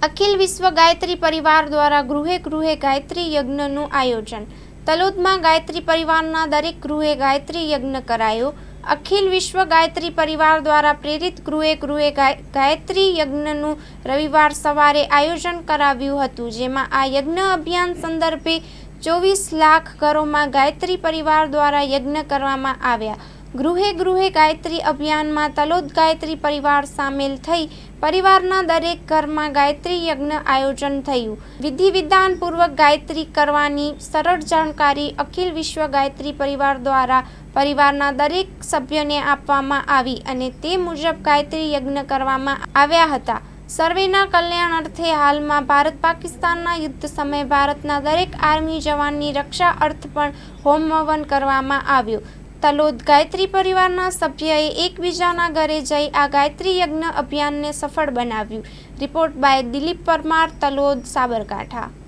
અખિલ વિશ્વ ગાયત્રી પરિવાર દ્વારા ગૃહે ગૃહે ગાયત્રી યજ્ઞનું આયોજન. તલોદમાં ગાયત્રી પરિવારના દરેક ગૃહે ગાયત્રી યજ્ઞ કરાયો. અખિલ વિશ્વ ગાયત્રી પરિવાર દ્વારા પ્રેરિત ગૃહે ગૃહે ગાયત્રી યજ્ઞનું રવિવાર સવારે આયોજન કરાવ્યું હતું, જેમાં આ યજ્ઞ અભિયાન સંદર્ભે 24 લાખ ઘરોમાં ગાયત્રી પરિવાર દ્વારા યજ્ઞ કરવામાં આવ્યા. ગૃહે ગૃહે ગાયત્રી અભિયાનમાં તલોદ ગાયત્રી પરિવાર સામેલ થઈ પરિવારના દરેક ઘરમાં ગાયત્રી યજ્ઞ આયોજન થયું. વિધિ વિધાનપૂર્વક ગાયત્રી કરવાની સરળ જાણકારી અખિલ વિશ્વ ગાયત્રી પરિવાર દ્વારા પરિવારના દરેક સભ્યને આપવામાં આવી અને તે મુજબ ગાયત્રી યજ્ઞ કરવામાં આવ્યા હતા. સર્વેના કલ્યાણ અર્થે હાલમાં ભારત પાકિસ્તાનના યુદ્ધ સમયે ભારતના દરેક આર્મી જવાનની રક્ષા અર્થ પણ હોમ હવન કરવામાં આવ્યો. તલોદ ગાયત્રી પરિવારના સભ્યએ એકબીજાના ઘરે જઈ આ ગાયત્રી યજ્ઞ અભિયાનને સફળ બનાવ્યું. Report by Dilip Parmar, Talod, Sabarkantha.